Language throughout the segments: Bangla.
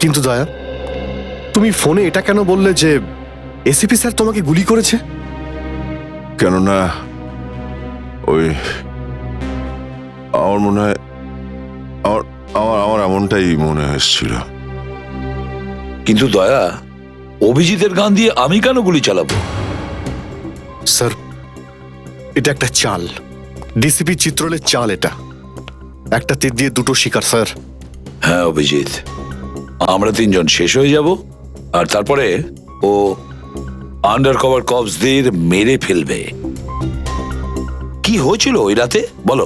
কিন্তু দয়া, তুমি ফোনে এটা কেন বললে যে এসিপি স্যার তোমাকে গুলি করেছে? কেননা ওই আমার মনে হয় আমার এমনটাই মনে হয়েছিল। কিন্তু দয়া, অভিজিতের গান দিয়ে আমি কেন গুলি চালাবো? স্যার, এটা একটা চাল, ডিসিপি চিত্রলের চাল। এটা একটা তীর দিয়ে দুটো শিকার স্যার। হ্যাঁ অভিজিৎ, আমরা তিনজন শেষ হয়ে যাব আর তারপরে ও আন্ডার কভার কপসদের মেরে ফেলবে। কি হয়েছিল ওই রাতে বলো?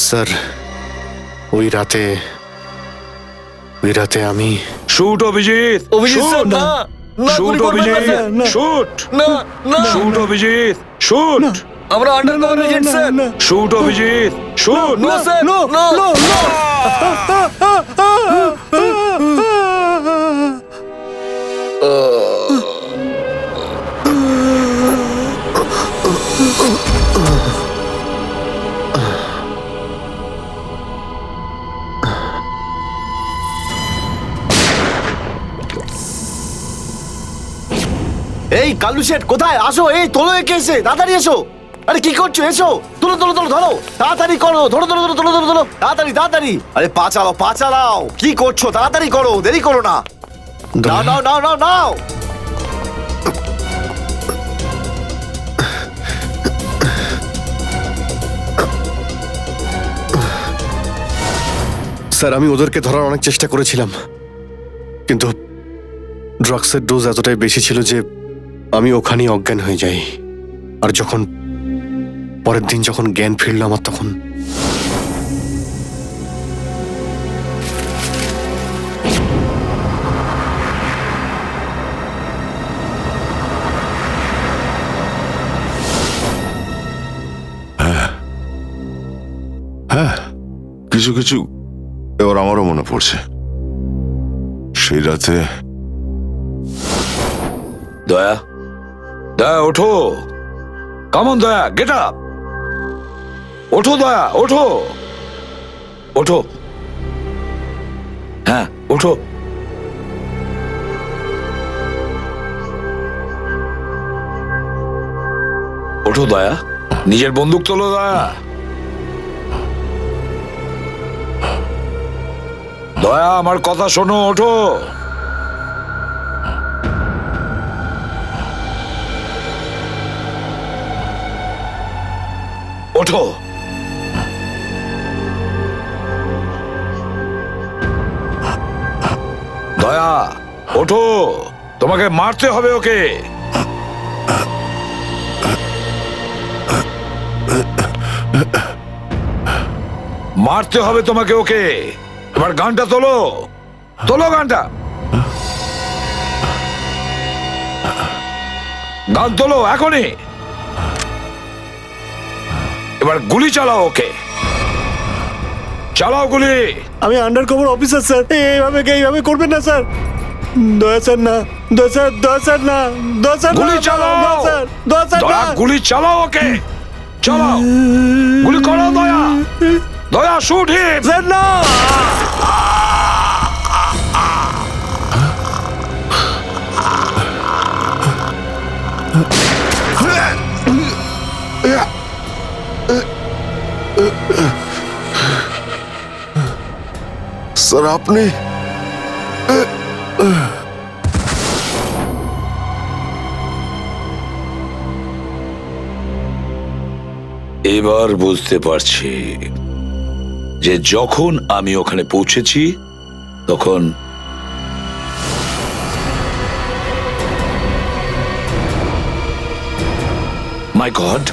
স্যার, ওই রাতে আমি শুট অভিজিৎ, অভিজিৎ স্যার, না না, শুট গুলি করবেন না অভিজিৎ, স্যার। শুট না না, শুট অভিজিৎ, শুট আমরা undercover agent sir. Shoot Abhijit, shoot. No sir, no no. এই কালু শেঠ কোথায়? আসো, এই তোলো একে, এসে তাড়াতাড়ি এসো। আরে কি করছো? এসো, তোলো তোলো তোলো, ধরো তাড়াতাড়ি করো, ধরো ধরো ধরো ধরো ধরো ধরো, তাড়াতাড়ি তাড়াতাড়ি। আরে পা চালাও, পা চালাও, কি করছো? তাড়াতাড়ি করো, দেরি করো না। নাও নাও নাও নাও নাও। স্যার, আমি ওদেরকে ধরার অনেক চেষ্টা করেছিলাম, কিন্তু ড্রাগসের ডোজ এতটাই বেশি ছিল যে আমি ওখানেই অজ্ঞান হয়ে যাই। আর যখন পরের দিন যখন জ্ঞান ফিরল আমার, তখন হ্যাঁ, কিছু কিছু এবার আমারও মনে পড়ছে। সেই রাতে দয়া, দয়া ওঠো, কামন দয়া, গেট আপ, ওঠো দয়া, ওঠো ওঠো, হ্যাঁ ওঠো। ওঠো দয়া, নিজের বন্দুক তোলো দয়া। দয়া আমার কথা শোনো, ওঠো। ওঠো। দয়া ওঠো, তোমাকে মারতে হবে ওকে। মারতে হবে তোমাকে ওকে। এবার গানটা তোলো, তোলো গানটা, গান তোলো এখনই। এবার গুলি চালাও ওকে, চালাও গুলি। আমি আন্ডার কভার অফিসার স্যার, এইভাবে করবেন না স্যার। দয়া স্যার না, দয়া স্যার, দয়া স্যার না, দয়া স্যার, গুলি চালাও, দয়া স্যার, দয়া স্যার দয়া না। গুলি চালাও ওকে, চালাও গুলি করো দয়া, দয়া শুট হিম। স্যার না। স্যার আপনি এবার বুঝতে পারছি যে যখন আমি ওখানে পৌঁছেছি তখন মাই গড,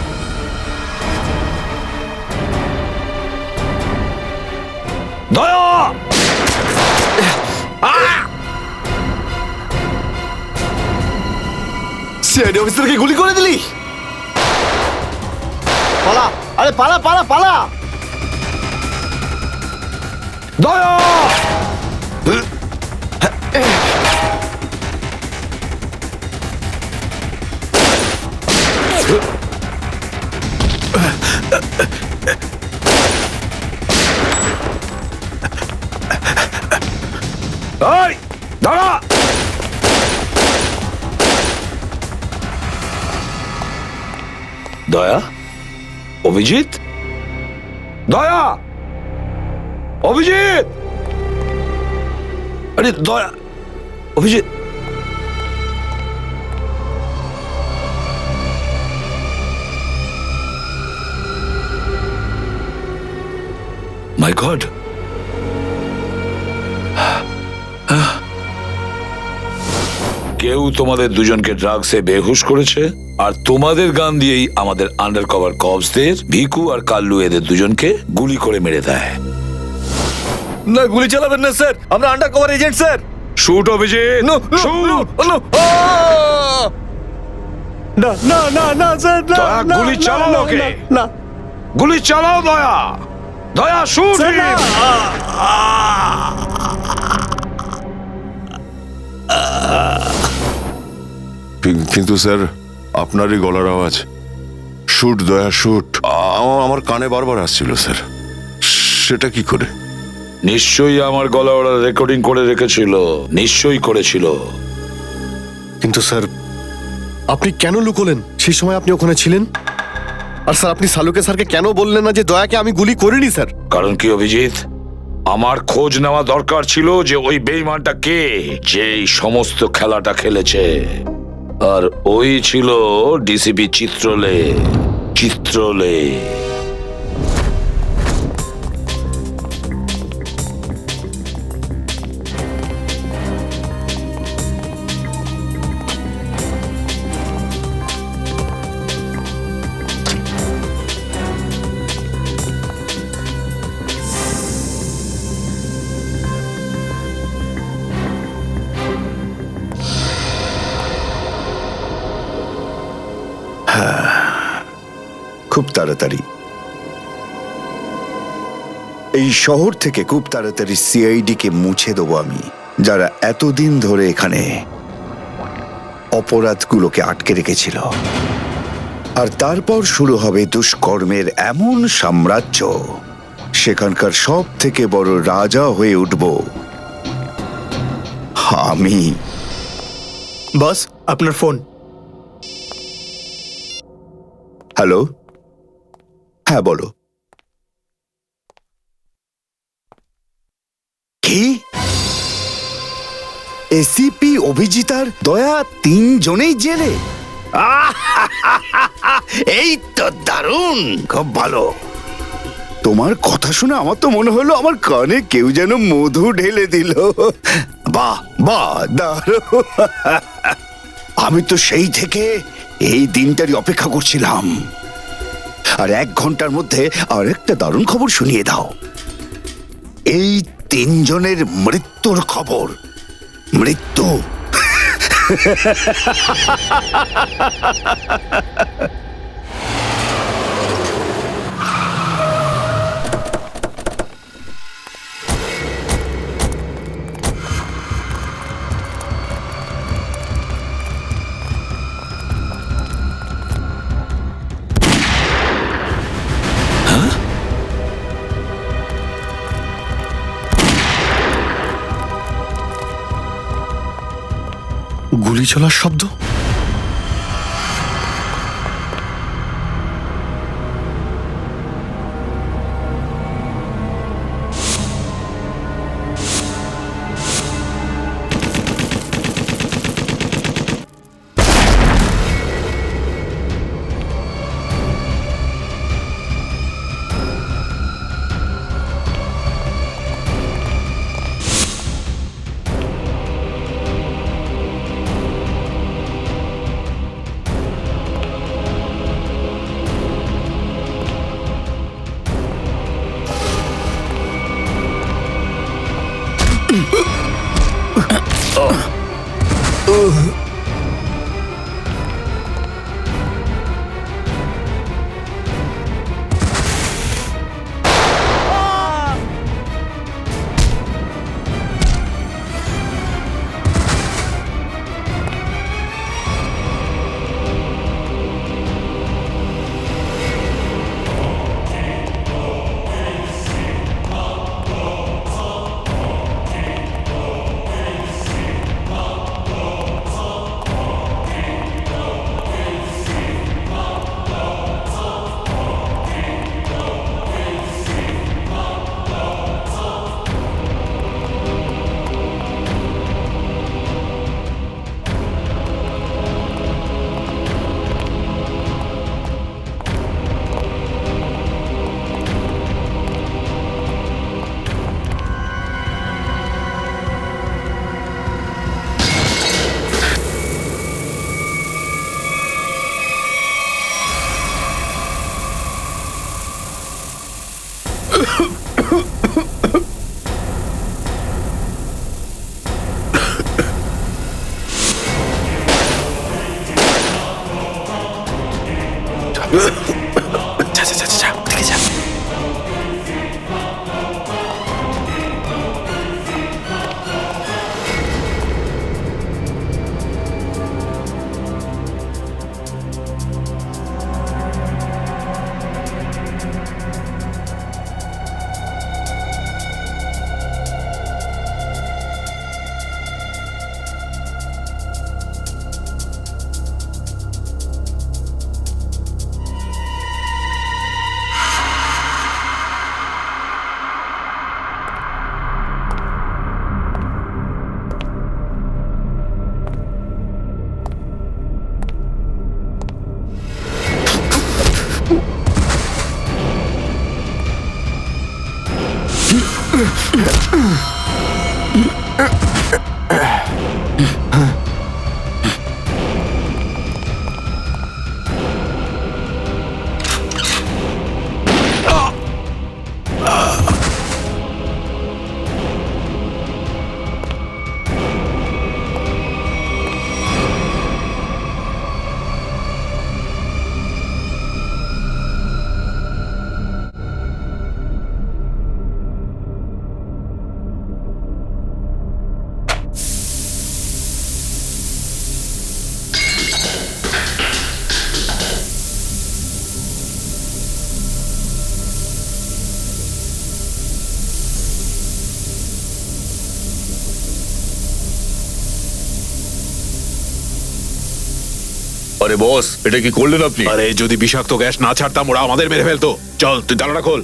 দয়া, সিআইডি অফিসারকে গুলি করে দিলি? পালা, আরে পালা পালা পালা। দয়া, এই দাঁড়া! দয়া, অভিজিৎ, দয়া, অভিজিৎ, আরে দয়া, অভিজিৎ। মাই গড, কেউ তোমাদের দুজনকে ড্রাগসে বেহুশ করেছে, আর তোমাদের গান দিয়েই আমাদের আন্ডার কভার কপসদের ভিকু আর কাল্লু এদের দুজনকে গুলি করে মেরে দেয়। না, গুলি চালাবেন না স্যার, আমরা undercover agent sir. Shoot Abhijit, no shoot! না না না না স্যার, না দয়া, না, গুলি না, চালাও না, ওকে। না, না গুলি চালাও দয়া, দয়া শুট! স্যার, না। কিন্তু স্যার আপনারই গলার আওয়াজ, শুট দয়া শুট, আমার কানে বারবার আসছিল স্যার। সেটা কি করে? নিশ্চয়ই আমার গলা ওরা রেকর্ডিং করে রেখেছিল, নিশ্চয়ই করেছিল। কিন্তু স্যার, আপনি কেন লুকোলেন? সেই সময় আপনি ওখানে ছিলেন। আর স্যার, আপনি সালুকে স্যারকে কেন বললেন না যে দয়াকে আমি গুলি করিনি স্যার? কারণ কি অভিজিৎ, আমার খোঁজ নেওয়া দরকার ছিল যে ওই বেঈমানটা কে, যে এই সমস্ত খেলাটা খেলেছে। আর ওই ছিল ডিসিপি চিত্রলে। চিত্রলে খুব তাড়াতাড়ি এই শহর থেকে খুব তাড়াতাড়ি সিআইডি কে মুছে দেবো আমি, যারা এতদিন ধরে এখানে অপরাধগুলোকে আটকে রেখেছিল। আর তারপর শুরু হবে দুষ্কর্মের এমন সাম্রাজ্য, সেখানকার সব থেকে বড় রাজা হয়ে উঠব আমি। বস, আপনার ফোন। হ্যালো, হ্যাঁ বলো। কি? এসিপি অভিজিৎ আর দয়া তিনজনেই জেলে? এই তো দারুণ, খুব ভালো। তোমার কথা শুনে আমার তো মনে হলো আমার কানে কেউ যেন মধু ঢেলে দিল। বাহ বাহ, দারুণ। আমি তো সেই থেকে এই দিনটারই অপেক্ষা করছিলাম। আর 1 ঘন্টার মধ্যে আরেকটা দারুণ খবর শুনিয়ে দাও। এই তিনজনের মৃত্যুর খবর। মৃত্যু। গুলি চলার শব্দ। আরে বস, এটা কি করলেন আপনি? আরে যদি বিষাক্ত গ্যাস না ছাড়তাম ওরা আমাদের মেরে ফেলতো। চল তুই তালাটা খোল।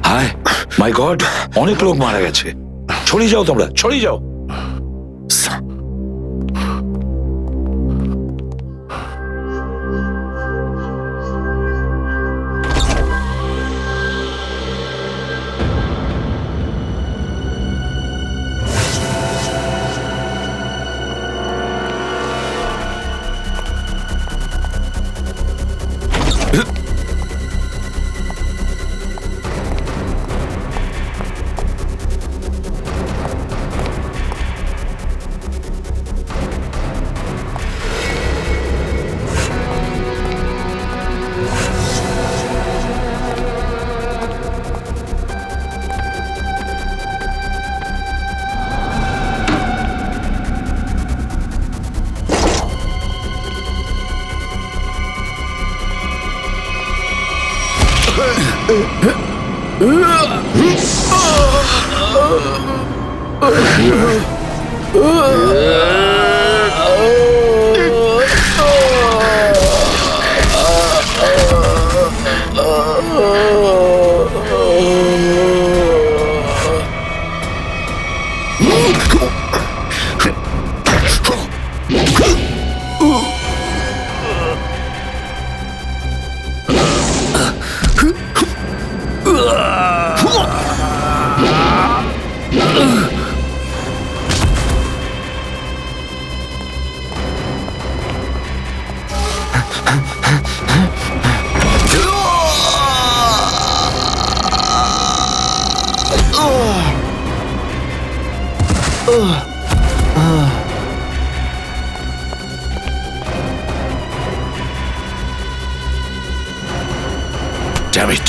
হায় মাই গড, অনেক লোক মারা গেছে। ছড়িয়ে যাও তোমরা, ছড়িয়ে যাও। Damn it!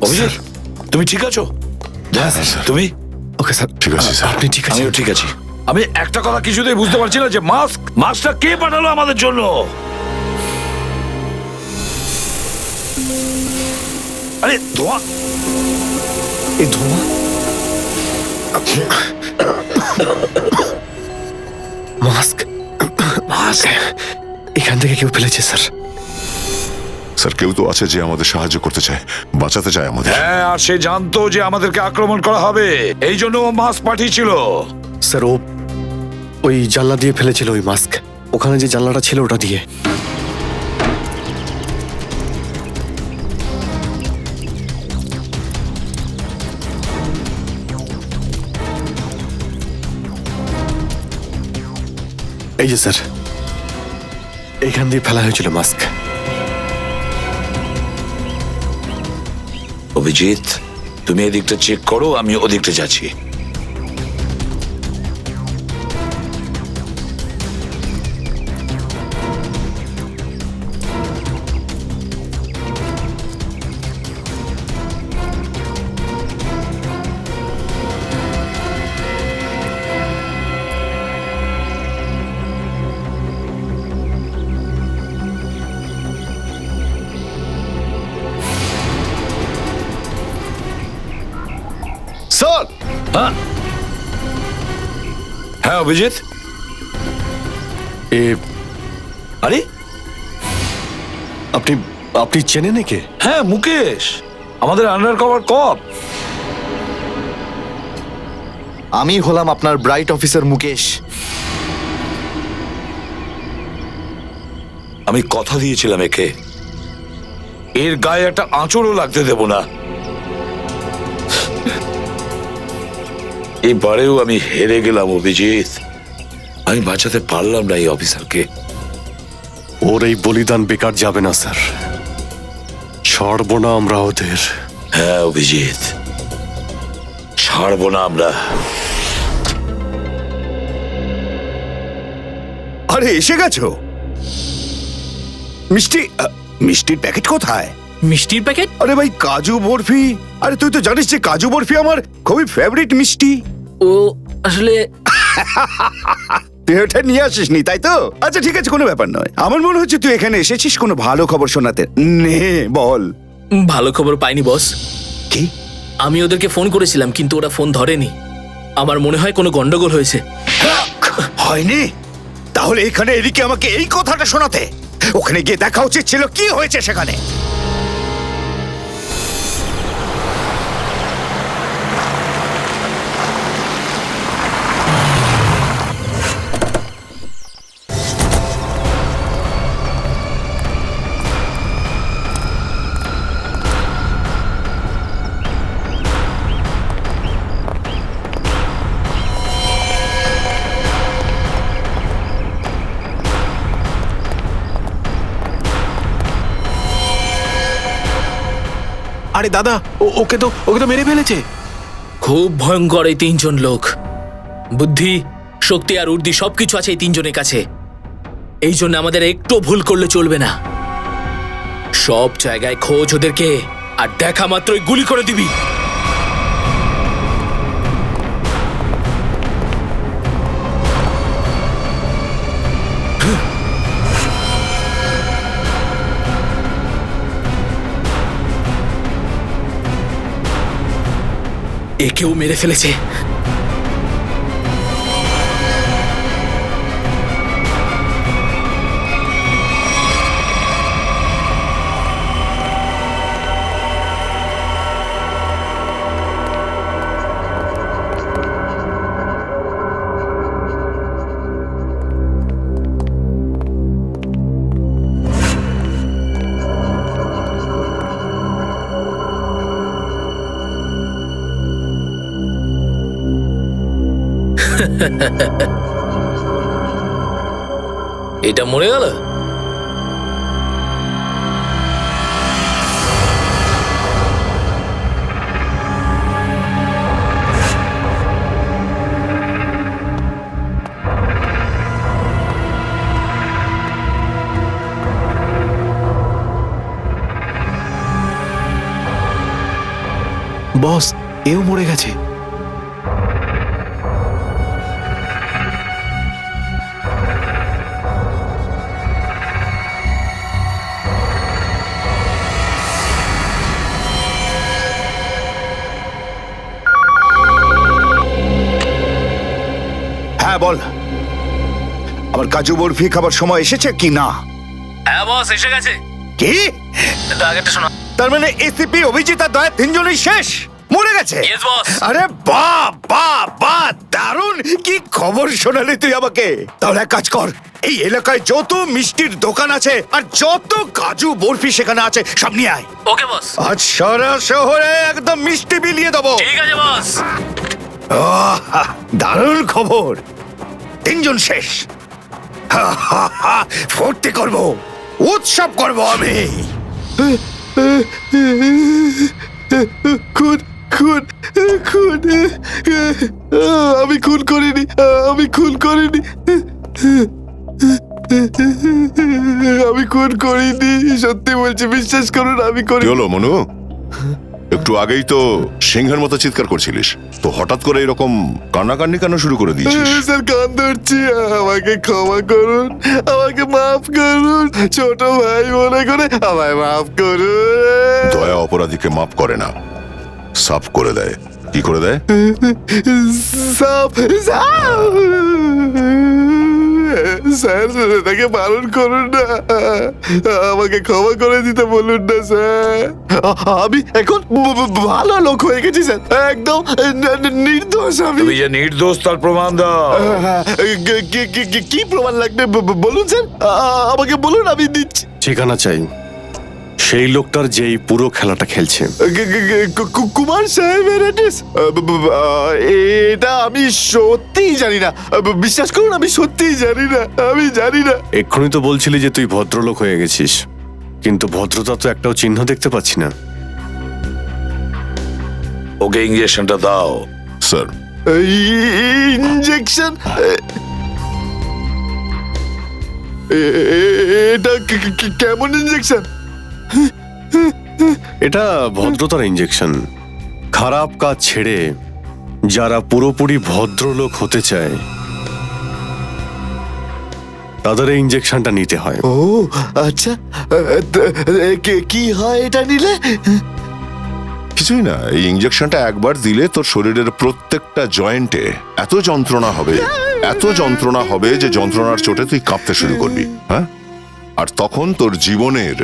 অভিজিৎ, তুমি ঠিক আছো? হ্যাঁ স্যার। তুমি? ওকে স্যার, ঠিক আছে, স্যার। আপনি ঠিক আছেন? আমিও ঠিক আছি। আমি একটা কথা কিছুতেই বুঝতে পারছি না যে মাস্কটা কে পাঠালো আমাদের জন্য? আরে ধোঁয়া, এই ধোঁয়া মাস্ক এখান থেকে কেউ ফেলেছে স্যার। স্যার, কেউ তো আছে যে আমাদের সাহায্য করতে চায়, বাঁচাতে চায় আমাদের। হ্যাঁ, আর সে জানতো যে আমাদেরকে আক্রমণ করা হবে, এই জন্য ও মাস্ক পাঠিয়েছিল। স্যার, ও ওই জানলা দিয়ে ফেলেছিল ওই মাস্ক। ওখানে যে জানলাটা ছিল ওটা দিয়ে। এই যে স্যার, এইখান দিয়ে ফেলা হয়েছিল মাস্ক। অভিজিৎ, তুমি এদিকটা চেক করো, আমি ওদিকটা যাচ্ছি। হ্যাঁ অভিজিৎ, এ আরে আপনি আপনি চেনেন একে? হ্যাঁ মুকেশ, আমাদের আন্ডার কভার কপ। আমি হলাম আপনার ব্রাইট অফিসার মুকেশ। আমি কথা দিয়েছিলাম একে, এর গায়ে একটা আঁচড়ও লাগতে দেব না। এবারেও আমি হেরে গেলাম অভিজিৎ, আমি বাঁচাতে পারলাম না এই অফিসারকে। ওর এই বলিদান বেকার যাবে না স্যার, ছাড়বো না আমরা ওদের। হ্যাঁ অভিজিৎ, ছাড়বো না আমরা। আরে এসে গেছো? মিষ্টি মিষ্টির প্যাকেট কোথায়? মিষ্টির প্যাকেট? আরে ভাই কাজু বরফি, আরে তুই তো জানিস যে কাজু বরফি আমার খুবই ফেভারিট মিষ্টি। ও আসলে তুই ওটা নিয়ে আসিসনি তাই তো? আচ্ছা ঠিক আছে, কোনো ব্যাপার নয়। আমার মনে হচ্ছে তুই এখানে এসেছিস কোনো ভালো খবর শোনাতে। নে বল। ভালো খবর পাইনি বস। কি? আমি ওদেরকে ফোন করেছিলাম কিন্তু ওরা ফোন ধরেনি। আমার মনে হয় কোনো গন্ডগোল হয়েছে। হয়নি? তাহলে এখানে এদিকে আমাকে এই কথাটা শোনাতে? ওখানে গিয়ে দেখা উচিত ছিল কি হয়েছে সেখানে। আরে দাদা, ওকে তো মেরে ফেলেছে। খুব ভয়ঙ্কর এই তিনজন লোক। বুদ্ধি, শক্তি আর উর্দি সবকিছু আছে এই তিনজনের কাছে। এই জন্য আমাদের একটু ভুল করলে চলবে না। সব জায়গায় খোঁজ ওদেরকে, আর দেখা মাত্রই গুলি করে দিবি। একেও মেরে ফেলেছে। এটা মরে গেল। বস, এও মরে গেছে। হ্যাঁ বল, আমার কাজু বরফি খাবার সময় এসেছে কি না? হ্যাঁ বস, এসে গেছে। কি? আগেরটা শোনা। তার মানে এসিপি, অভিজিৎ আর দয়া তিনজনই শেষ, মরে গেছে? Yes, boss. আরে বাহ বাহ বাহ, দারুণ! কি খবর শোনালি তুই আমাকে। তাহলে এক কাজ কর, এই এলাকায় যত মিষ্টির দোকান আছে আর যত কাজু বরফি সেখানে আছে সব নিয়ে আয়। ওকে বস। আজ সারা শহরে একদম মিষ্টি বিলিয়ে দেবো। ঠিক আছে বস। আহ, দারুণ খবর, তিনজন শেষ। ফুর্তি করব, উৎসব করব আমি। খুন খুন খুন, আমি খুন করিনি, আমি খুন করিনি, আমি খুন করিনি, সত্যি বলছি, বিশ্বাস করুন আমি কি করিনি। হলো মনু? একটু আগেই তো সিংহের মতো চিৎকার করছিলিস, তো হঠাৎ করে এরকম কান্নাকান্নি কেন শুরু করে দিয়েছিস? স্যার কান ধরছি, আমাকে ক্ষমা করুন, আমাকে মাফ করুন, ছোট ভাই মনে করে আমায় মাফ করুন। দয়া অপরাধীকে মাফ করে না, সাফ করে দেয়। কি করে দেয়? সাপ সাপ! স্যার তাকে বারণ করুন না, আমাকে ক্ষমা করে দিতে বলুন না স্যার। আমি এখন ভালো লোক হয়ে গেছি স্যার, একদম নির্দোষ আমি। তুমি যে নির্দোষ তার প্রমাণ দাও। কি প্রমাণ লাগবে বলুন স্যার, আমাকে বলুন, আমি দিচ্ছি। ঠিকানা চাই সেই লোকটার যেই পুরো খেলাটা খেলছে। কুমার সাহেবের অ্যাড্রেস? এটা আমি সত্যিই জানি না, বিশ্বাস করুন আমি সত্যিই জানি না, আমি জানি না। এক্ষুনি তো বলছিলি যে তুই ভদ্রলোক হয়ে গেছিস, কিন্তু ভদ্রতা তো একটাও চিহ্ন দেখতে পাচ্ছি না। ওকে ইঞ্জেকশনটা দাও। Sir, injection? এটা কেমন ইঞ্জেকশন? এটা ভদ্রতার ইঞ্জেকশন। খারাপ কাজ ছেড়ে যারা পুরোপুরি ভদ্রলোক হতে চায় তাদের এই ইঞ্জেকশনটা নিতে হয়। ও আচ্ছা, কি হয় এটা নিলে? কিছুই না, এই ইঞ্জেকশনটা একবার দিলে তোর শরীরের প্রত্যেকটা জয়েন্টে এত যন্ত্রণা হবে, এত যন্ত্রণা হবে যে যন্ত্রণার চোটে তুই কাঁপতে শুরু করবি। হ্যাঁ, আর তখন তোর জীবনের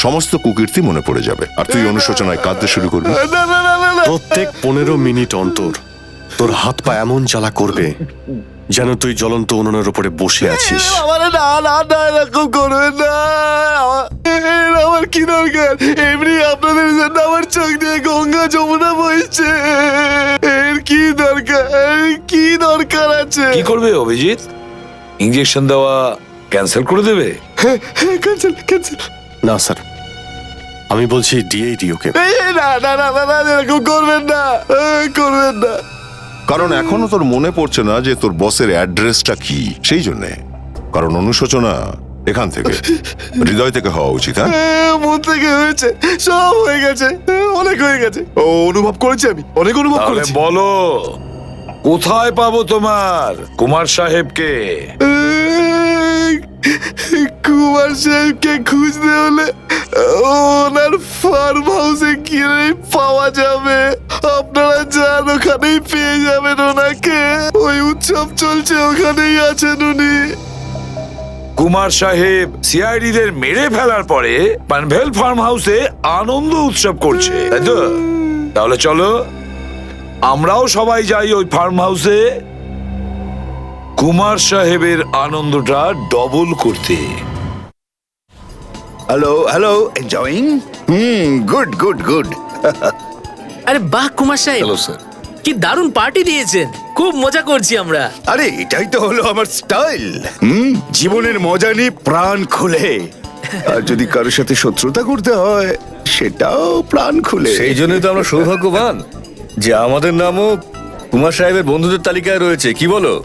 সমস্ত কুকীর্তি মনে পড়ে যাবে, আর তুই অনুশোচনায় কাঁদতে শুরু করবি। না না না না না, প্রত্যেক 15 মিনিট অন্তর তোর হাত পা এমন জ্বালা করবে যেন তুই জ্বলন্ত উনুনের উপরে বসে আছিস। আমার না না না, এরকম করবেন না। আমার কি দরকার? এমনি আপনাদের জন্য আমার চোখ দিয়ে গঙ্গা যমুনা বইছে, এর কি দরকার? কি দরকার আছে? কি করবে অভিজিৎ? ইঞ্জেকশন দেওয়া ক্যান্সেল করে দেবে? Cancel cancel. না স্যার, আমি বলছি দিয়েই দিই ওকে। না না না না না, এরকম করবেন না, করবেন না। কারণ এখনো তোর মনে পড়ছে না যে তোর বসের অ্যাড্রেসটা কি, সেই জন্যে। কারণ অনুশোচনা এখান থেকে, হৃদয় থেকে হওয়া উচিত। হ্যাঁ, মন থেকে হয়েছে, সব হয়ে গেছে, অনেক হয়ে গেছে। ও অনুভব করেছি, আমি অনেক অনুভব তাহলে করেছি। বলো, কোথায় পাবো তোমার কুমার সাহেবকে? কুমার সাহেবকে খুঁজতে হলে ওনার ফার্ম হাউসে গিয়ে পাওয়া যাবে। আপনারা যান, ওখানেই পেয়ে যাবেন ওনাকে। ওই উৎসব চলছে, ওখানেই আছেন উনি। কুমার সাহেব সিআইডি দের মেরে ফেলার পরে পানভেল ফার্ম হাউসে আনন্দ উৎসব করছে, তাই তো? তাহলে চলো আমরাও সবাই যাই ওই ফার্ম হাউসে কুমার সাহেবের আনন্দটা ডবল করতে। Hello hello, enjoying? Good good good. আরে বাহ কুমার সাহেব, হ্যালো স্যার। কি দারুণ পার্টি দিয়েছেন, খুব মজা করছি আমরা। আরে এটাই তো হলো আমার স্টাইল, জীবনের মজা নিয়ে প্রাণ খুলে। আর যদি কারোর সাথে শত্রুতা করতে হয়, সেটাও প্রাণ খুলে। সেই জন্যই তো আমরা সৌভাগ্যবান যে আমাদের নামও কুমার সাহেবের বন্ধুদের তালিকায় রয়েছে, কি বলো?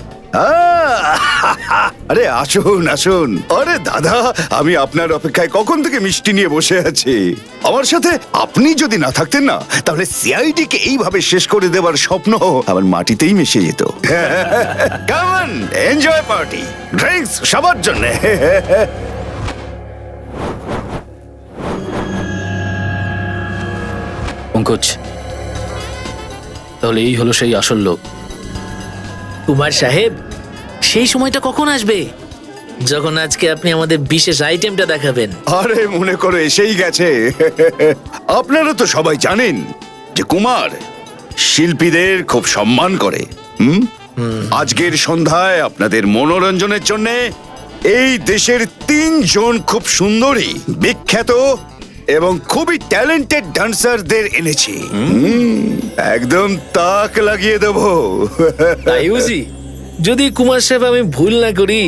আরে আসুন আসুন। আরে দাদা, আমি আপনার অপেক্ষায় কখন থেকে মিষ্টি নিয়ে বসে আছি। আমার সাথে আপনি যদি না থাকতেন না, তাহলে সিআইডি কে এইভাবে শেষ করে দেওয়ার স্বপ্ন আমার মাটিতেই মিশে যেত। কেমন এনজয় পার্টি, ড্রিঙ্কস সবার জন্য। পঙ্কজ, তাহলে এই হলো সেই আসল লোক। কুমার সাহেব, সেই সময়টা কখন আসবে যখন আজকে আপনি আমাদের বিশেষ আইটেমটা দেখাবেন? আরে মনে করো এসেই গেছে। আপনারা তো সবাই জানেন যে কুমার শিল্পীদের খুব সম্মান করে। আজকের সন্ধ্যায় আপনাদের মনোরঞ্জনের জন্য এই দেশের 3 জন খুব সুন্দরী, বিখ্যাত এবং খুবই ট্যালেন্টেড ডান্সারদের এনেছি। একদম তাক লাগিয়ে দেবো। তাই বুঝি? যদি কুমার সাহেব আমি ভুল না করি,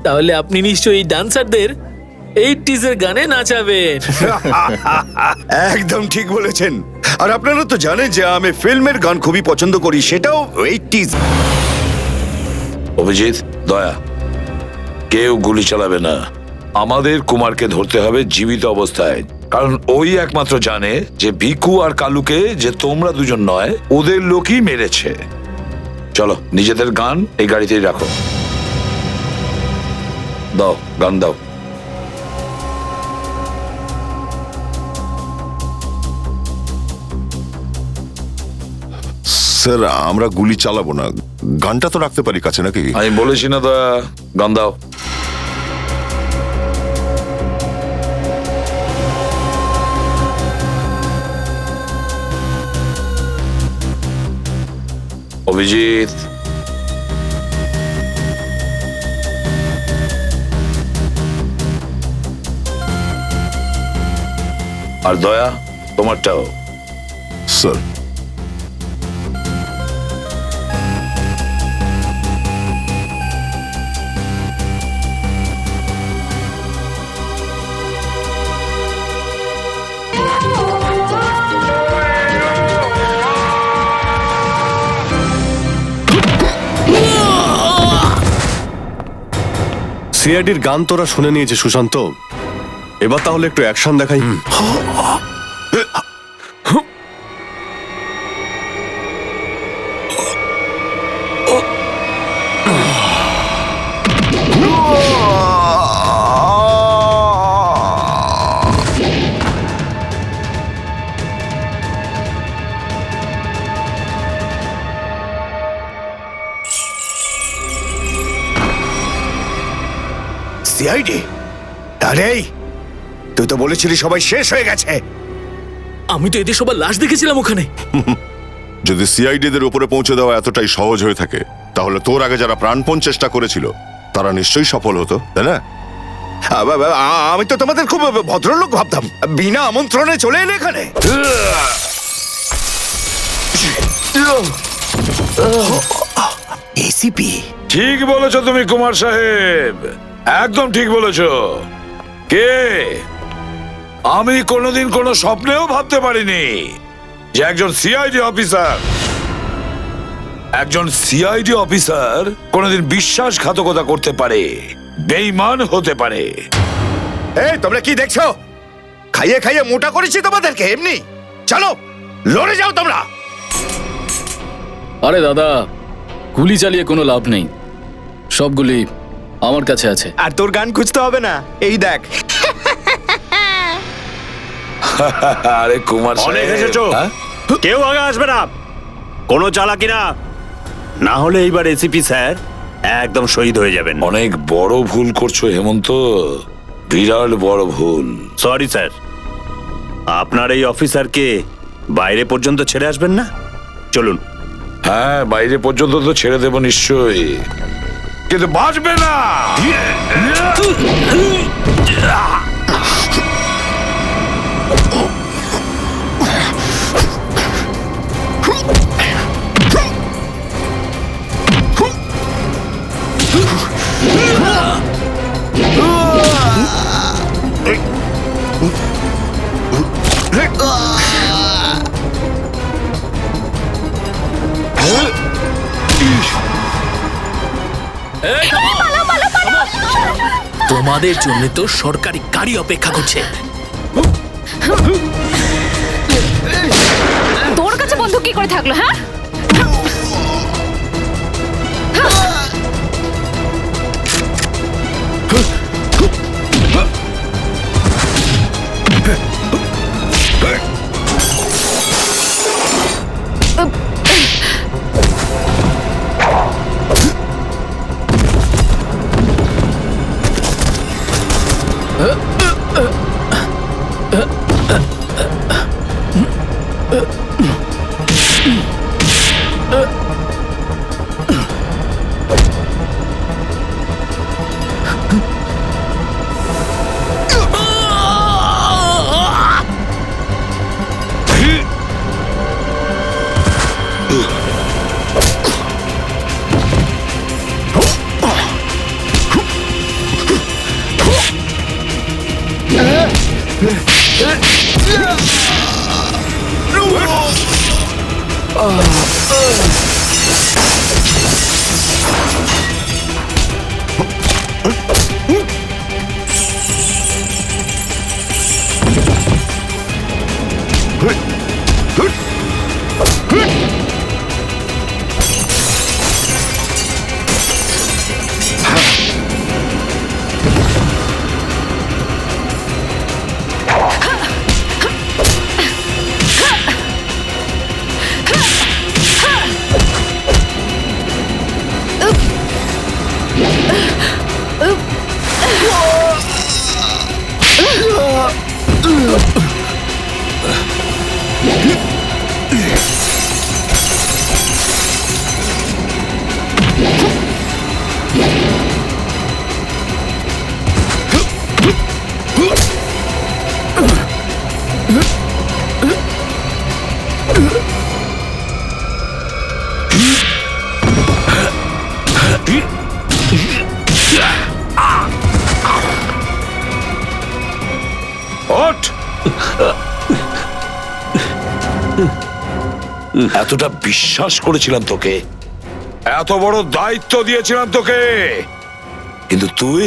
তাহলে আপনি নিশ্চয়ই এই ডান্সারদের 80s এর গানে নাচাবেন। একদম ঠিক বলেছেন। আর আপনারা তো জানেন যে আমি ফিল্মের গান খুবই পছন্দ করি, সেটাও 80s। অভিজিৎ, দয়া, কেউ গুলি চালাবে না। আমাদের কুমারকে ধরতে হবে জীবিত অবস্থায়, কারণ ওই একমাত্র জানে যে ভিকু আর কালুকে যে তোমরা দুজন নয়, ওদের লোকই মেরেছে। চলো, নিজেদের গান এই গাড়িতেই রাখো। দাও, গান দাও। স্যার আমরা গুলি চালাবো না, গানটা তো রাখতে পারি কাছে নাকি? আমি বলেছি না দয়া, গান দাও। অভিজিৎ, আর দয়া তোমারটাও। স্যার সিআইডির গান তোরা শুনে নিয়েছে সুশান্ত, এবার তাহলে একটু অ্যাকশন দেখাই। সিআইডি? আরে তুই তো বলেছিলি সবাই শেষ হয়ে গেছে। আমি তো এদের সবার লাশ দেখেছিলাম ওখানে। যদি সিআইডিদের উপরে পৌঁছে দেওয়া এতটাই সহজ হয়ে থাকে, তাহলে তোর আগে যারা প্রাণপণ চেষ্টা করেছিল তারা নিশ্চয়ই সফল হতো, তাই না? আমি তো তোমাদের খুব ভদ্রলোক ভাবতাম, বিনা আমন্ত্রণে চলে এলে এখানে। এসিপি, ঠিক বলেছো তুমি কুমার সাহেব, একদম ঠিক বলেছো। কে? আমি কোনোদিন কোনো স্বপ্নেও ভাবতে পারিনি যে একজন সিআইডি অফিসার কোনোদিন বিশ্বাসঘাতকতা করতে পারে, বেঈমান হতে পারে। এই তোমরা কি দেখছো? খাইয়ে খাইয়ে মোটা করেছি তোমাদেরকে এমনি। চলো লড়ে যাও তোমরা। আরে দাদা, গুলি চালিয়ে কোনো লাভ নেই, সবগুলি আমার কাছে আছে। আর তোর গান খুঁজতে হবে না, এই দেখ। আরে কুমার অনেক সাহেব, এসেছো, হ্যাঁ? কেউ আগে আসবে না, কোনো চালাকি না, না হলে এইবার এসিপি স্যার একদম শহীদ হয়ে যাবেন। অনেক বড় ভুল করছো হেমন্ত, বিরাট বড় ভুল। সরি স্যার, আপনার এই অফিসারকে বাইরে পর্যন্ত ছেড়ে আসবেন না? চলুন। হ্যাঁ, বাইরে পর্যন্ত তো ছেড়ে দেব নিশ্চয়ই, কিন্তু বাঁচবে না। তোমাদের জন্য তো সরকারি গাড়ি অপেক্ষা করছে। তোর কাছে বন্দুক কি করে থাকলো? হ্যাঁ, এতটা বিশ্বাস করেছিলাম তোকে, এত বড় দায়িত্ব দিয়েছিলাম তোকে, কিন্তু তুই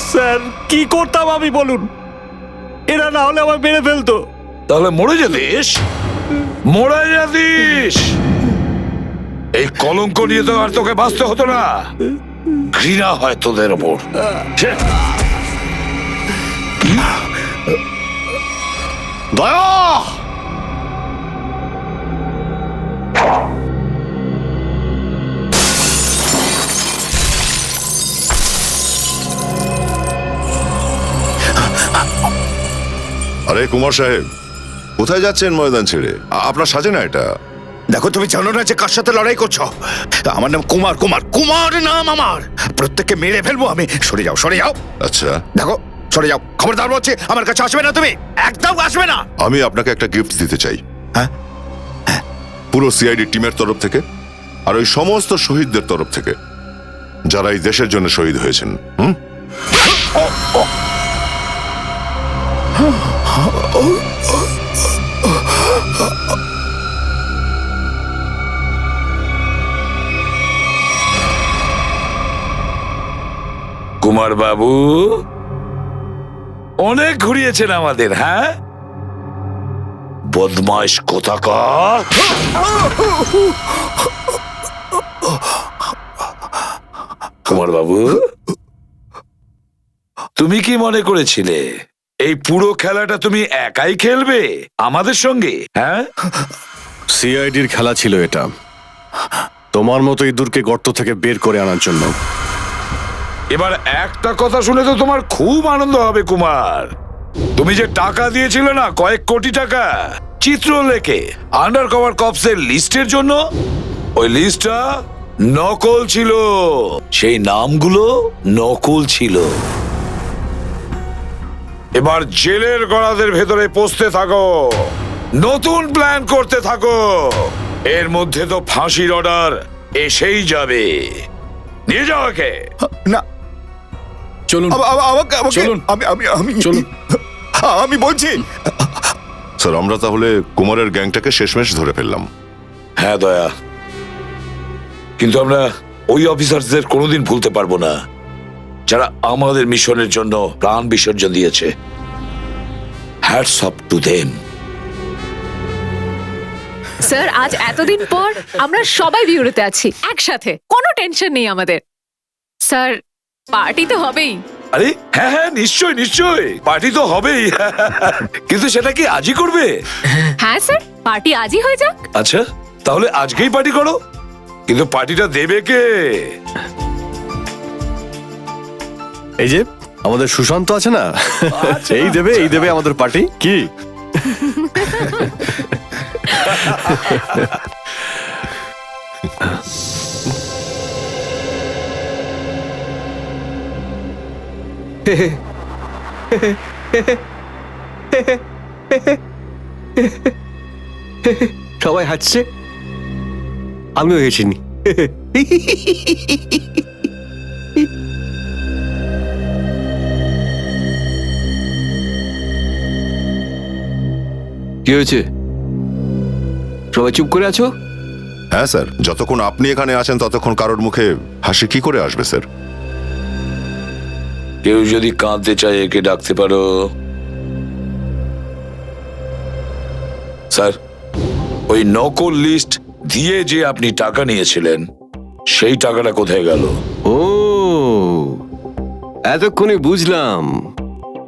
স্যার কি করতাম আমি বলুন, এরা না হলে আমার মেরে ফেলতো। তাহলে মরে যেতিস, মরে যেতিস। এই কলঙ্ক নিয়ে তো আর তোকে বাঁচতে হতো না। ঘৃণা হয় তোদের ওপর। দয়া! আরে কুমার সাহেব, কোথায় যাচ্ছেন ময়দান ছেড়ে? আপনার সাজে না এটা। দেখো, তুমি জানো না যে কার সাথে লড়াই করছো? আমার নাম কুমার, কুমার, কুমার নাম আমার। প্রত্যেককে মেরে ফেলবো আমি। সরে যাও, সরে যাও। আচ্ছা, দেখো, সরে যাও। খবরদার বলছি, আমার কাছে আসবে না তুমি, একদম আসবে না। আমি আপনাকে একটা গিফট দিতে চাই। হ্যাঁ? পুরো সিআইডি টিমের তরফ থেকে আর ওই সমস্ত শহীদদের তরফ থেকে যারা এই দেশের জন্য শহীদ হয়েছেন। কুমার বাবু অনেক ঘুরিয়েছেন আমাদের, হ্যাঁ? বদমাইশ কোথাকার। কুমার বাবু, তুমি কি মনে করেছিলে এই পুরো খেলাটা তুমি একাই খেলবে আমাদের সঙ্গে? হ্যাঁ, সিআইডির খেলা ছিল এটা, তোমার মতো ইঁদুরকে গর্ত থেকে বের করে আনার জন্য। এবার একটা কথা শুনে তো তোমার খুব আনন্দ হবে কুমার। তুমি যে টাকা দিয়েছিলে না, কয়েক কোটি টাকা, চিত্রলেখে আন্ডার কভার কপসের লিস্টের জন্য, ওই লিস্টটা নকল ছিল। সেই নামগুলো নকল ছিল। এবার জেলের গড়াদের ভেতরে পৌঁছতে থাকো, নতুন প্ল্যান করতে থাকো। এর মধ্যে তো ফাঁসির অর্ডার এসেই যাবে। নিয়ে যাও একে। না, চলুন চলুন। চলুন। আমি বলছি। স্যার, আমরা তাহলে কুমারের গ্যাংটাকে শেষমেশ ধরে ফেললাম। হ্যাঁ দয়া, কিন্তু আমরা ওই অফিসারদের কোনোদিন ভুলতে পারবো না যারা আমাদের মিশনের জন্য প্রাণ বিসর্জন দিয়েছে। Hats off to them. Sir, আজ এতদিন পর আমরা সবাই বিউরোতে আছি একসাথে, কোনো টেনশন নেই আমাদের। স্যার, পার্টি তো হবেই। আরে হ্যাঁ হ্যাঁ, নিশ্চয় নিশ্চয়, পার্টি তো হবেই। কিন্তু সেটা কি আজই করবে? হ্যাঁ স্যার, পার্টি আজই হয়ে যাক। আচ্ছা, তাহলে আজকেই পার্টি করো। কিন্তু পার্টিটা দেবে কে? এই যে আমাদের সুশান্ত আছে না, এই দেবে আমাদের পার্টি। কি সবাই হাসছে, আমিও হেসিনি। কি হয়েছে? সবাই চুপ করে আছো? হ্যাঁ স্যার, যতক্ষণ আপনি এখানে আছেন ততক্ষণ কারোর মুখে হাসি কি করে আসবে স্যার? কেউ যদি কাঁদতে চায় একে ডাকতে পারো। স্যার, ওই নকল লিস্ট দিয়ে যে আপনি টাকা নিয়েছিলেন, সেই টাকাটা কোথায় গেল? ও, এতক্ষণে বুঝলাম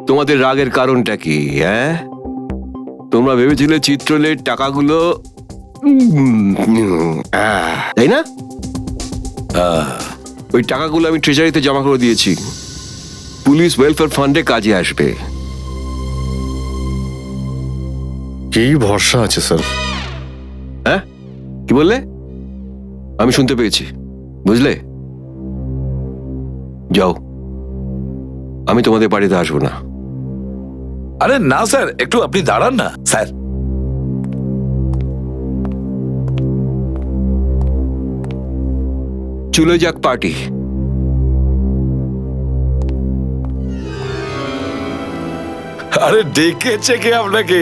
তোমাদের রাগের কারণটা কি। হ্যাঁ, তোমরা ভেবেছিলে চিত্রলের টাকাগুলো, তাই না? ওই টাকাগুলো আমি ট্রেজারিতে জমা করে দিয়েছি, পুলিশ ওয়েলফেয়ার ফান্ডে কাজে আসবে। কি ভরসা আছে স্যার? হ্যাঁ, কি বললে? আমি শুনতে পেয়েছি, বুঝলে? যাও, আমি তোমাদের বাড়িতে আসবো না। আরে না স্যার, একটু আপনি দাঁড়ান না স্যার। চলে যাক পার্টি। আরে ডেকেছে কে আপনাকে?